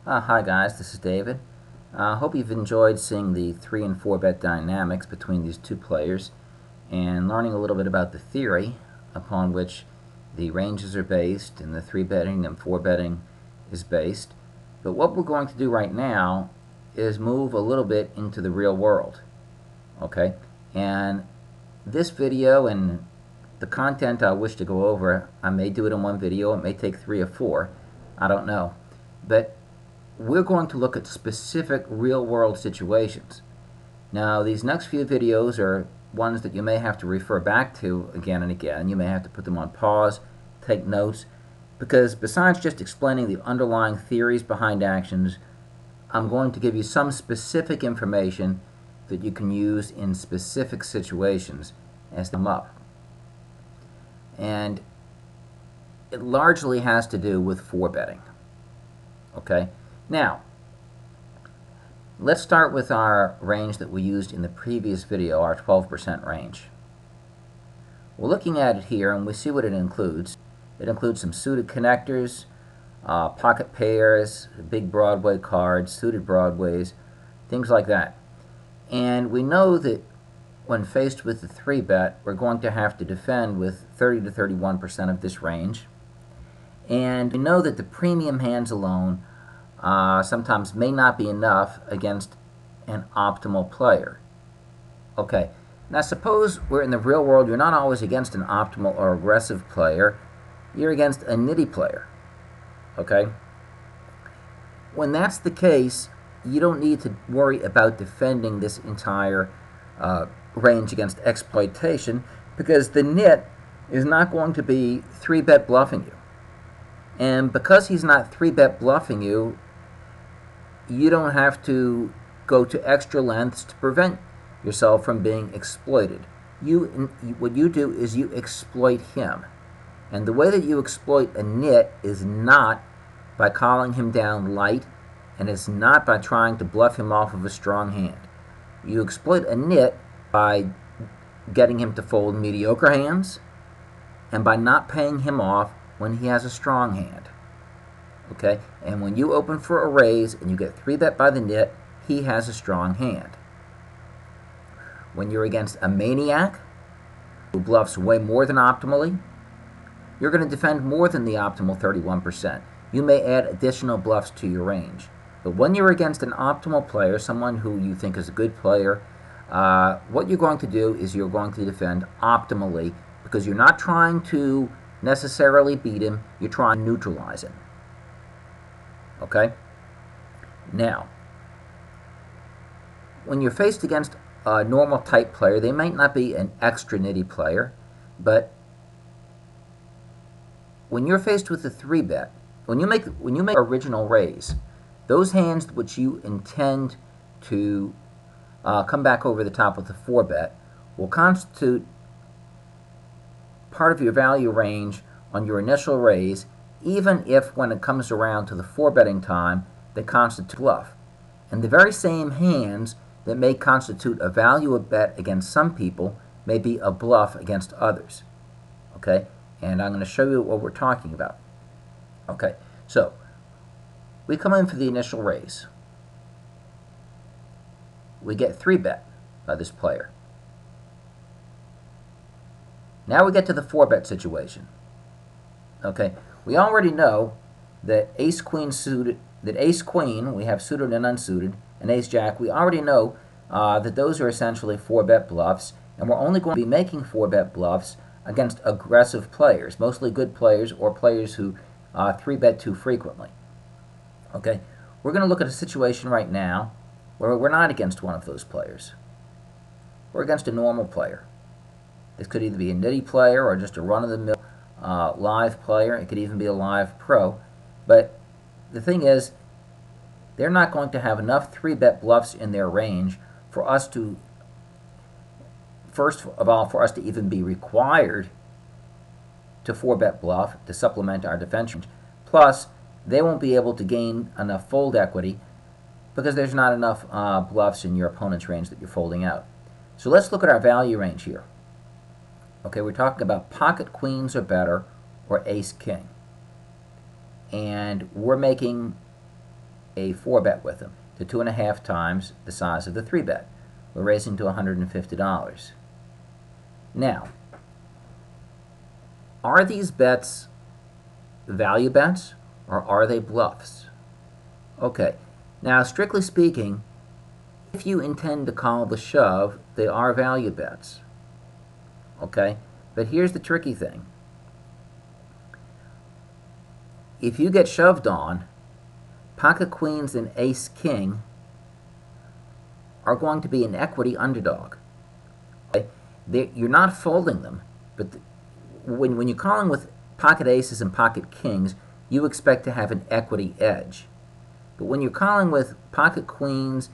Hi guys, this is David. Hope you've enjoyed seeing the 3 and 4 bet dynamics between these two players and learning a little bit about the theory upon which the ranges are based and the 3 betting and 4 betting is based. But what we're going to do right now is move a little bit into the real world. Okay? And this video and the content I wish to go over, I may do it in one video, it may take 3 or 4, I don't know. But we're going to look at specific real-world situations. Now, these next few videos are ones that you may have to refer back to again and again. You may have to put them on pause, take notes, because besides just explaining the underlying theories behind actions, I'm going to give you some specific information that you can use in specific situations as they come up. And it largely has to do with 4 betting. Okay? Now, let's start with our range that we used in the previous video, our 12% range. We're looking at it here and we see what it includes. It includes some suited connectors, pocket pairs, big Broadway cards, suited Broadways, things like that. And we know that when faced with the 3 bet, we're going to have to defend with 30 to 31% of this range. And we know that the premium hands alone sometimes may not be enough against an optimal player. Okay, now suppose we're in the real world, you're not always against an optimal or aggressive player, you're against a nitty player. Okay? When that's the case, you don't need to worry about defending this entire range against exploitation, because the nit is not going to be 3-bet bluffing you. And because he's not 3-bet bluffing you, you don't have to go to extra lengths to prevent yourself from being exploited. What you do is you exploit him. And the way that you exploit a nit is not by calling him down light, and it's not by trying to bluff him off of a strong hand. You exploit a nit by getting him to fold mediocre hands and by not paying him off when he has a strong hand. Okay? And when you open for a raise and you get 3-bet by the nit, he has a strong hand. When you're against a maniac who bluffs way more than optimally, you're going to defend more than the optimal 31%. You may add additional bluffs to your range. But when you're against an optimal player, someone who you think is a good player, what you're going to do is you're going to defend optimally, because you're not trying to necessarily beat him, you're trying to neutralize him. Okay? Now, when you're faced against a normal type player, they might not be an extra nitty player, but when you're faced with a 3-bet, when you make original raise, those hands which you intend to come back over the top with the 4-bet will constitute part of your value range on your initial raise, even if when it comes around to the 4-betting time, they constitute bluff. And the very same hands that may constitute a value bet against some people may be a bluff against others. Okay? And I'm going to show you what we're talking about. Okay, so we come in for the initial raise. We get 3-bet by this player. Now we get to the 4-bet situation. Okay, we already know that ace-queen suited, we have suited and unsuited, and ace-jack, we already know that those are essentially 4-bet bluffs, and we're only going to be making 4-bet bluffs against aggressive players, mostly good players or players who 3-bet too frequently. Okay, we're going to look at a situation right now where we're not against one of those players. We're against a normal player. This could either be a nitty player or just a run-of-the-mill live player. It could even be a live pro. But the thing is, they're not going to have enough 3-bet bluffs in their range for us to, first of all, for us to even be required to 4-bet bluff to supplement our defense range. Plus, they won't be able to gain enough fold equity because there's not enough bluffs in your opponent's range that you're folding out. So let's look at our value range here. Okay, we're talking about pocket queens or better, or ace-king. And we're making a 4-bet with him to 2.5 times the size of the 3-bet. We're raising to $150. Now, are these bets value bets or are they bluffs? Okay, now strictly speaking, if you intend to call the shove, they are value bets. Okay, but here's the tricky thing. If you get shoved on, pocket queens and ace king are going to be an equity underdog. Okay? You're not folding them, but when you're calling with pocket aces and pocket kings, you expect to have an equity edge. But when you're calling with pocket queens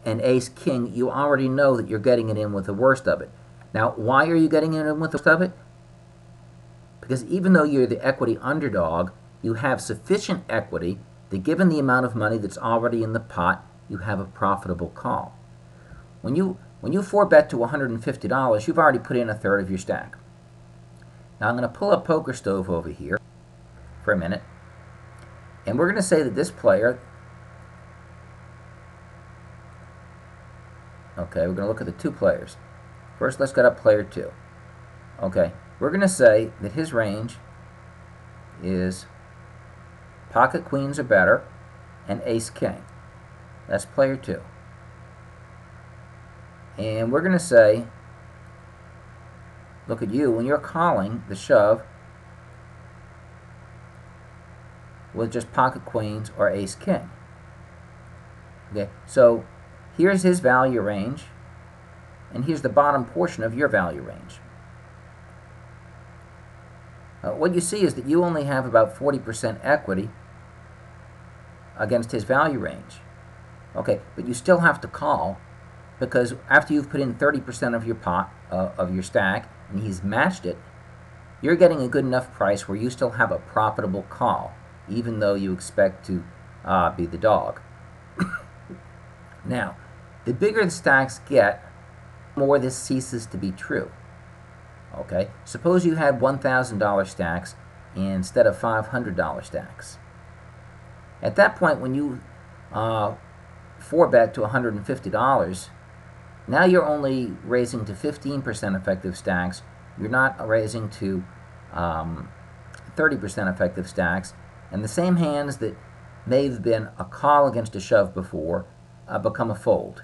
and ace king, you already know that you're getting it in with the worst of it. Now, why are you getting it in with the worst of it? Because even though you're the equity underdog, you have sufficient equity that given the amount of money that's already in the pot, you have a profitable call. When you 4-bet to $150, you've already put in a third of your stack. Now I'm going to pull up Poker Stove over here for a minute, and we're going to say that this player, okay, we're going to look at the two players. First, let's get up player 2. Okay, we're going to say that his range is pocket queens or better and ace king. That's player 2. And we're going to say, look at you, when you're calling the shove with just pocket queens or ace king. Okay, so here's his value range, and here's the bottom portion of your value range. What you see is that you only have about 40% equity against his value range. Okay, but you still have to call, because after you've put in 30% of your pot, of your stack, and he's matched it, you're getting a good enough price where you still have a profitable call, even though you expect to be the dog. Now, the bigger the stacks get, the more this ceases to be true. Okay, suppose you had $1,000 stacks instead of $500 stacks. At that point, when you 4-bet to $150, now you're only raising to 15% effective stacks. You're not raising to 30% effective stacks. And the same hands that may have been a call against a shove before become a fold.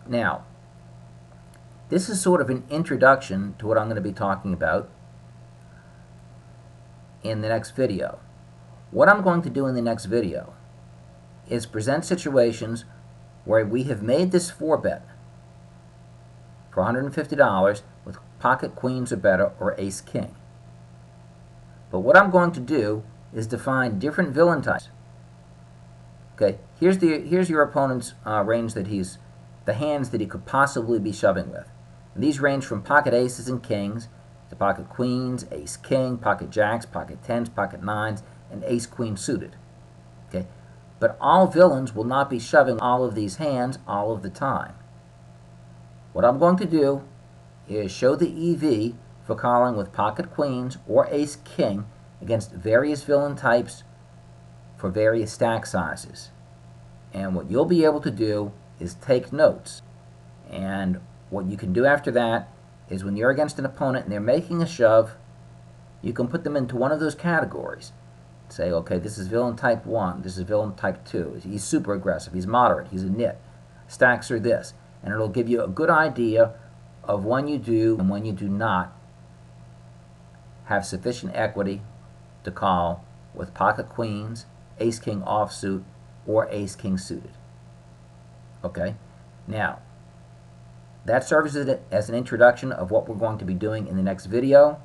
Now, this is sort of an introduction to what I'm going to be talking about in the next video. What I'm going to do in the next video is present situations where we have made this 4-bet for $150 with pocket queens or better or ace king. But what I'm going to do is define different villain types. Okay, here's your opponent's range that the hands that he could possibly be shoving with. And these range from pocket aces and kings to pocket queens, ace king, pocket jacks, pocket tens, pocket nines, and ace queen suited. Okay, but all villains will not be shoving all of these hands all of the time. What I'm going to do is show the EV for calling with pocket queens or ace king against various villain types for various stack sizes. And what you'll be able to do is take notes. And what you can do after that is when you're against an opponent and they're making a shove, you can put them into one of those categories. Say, okay, this is villain type 1, this is villain type 2. He's super aggressive, he's moderate, he's a nit. Stacks are this. And it'll give you a good idea of when you do and when you do not have sufficient equity to call with pocket queens, ace king offsuit, or ace king suited. Okay? Now, that serves as an introduction of what we're going to be doing in the next video.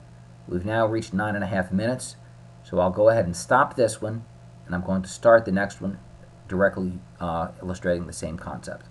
We've now reached 9.5 minutes, so I'll go ahead and stop this one, and I'm going to start the next one directly illustrating the same concept.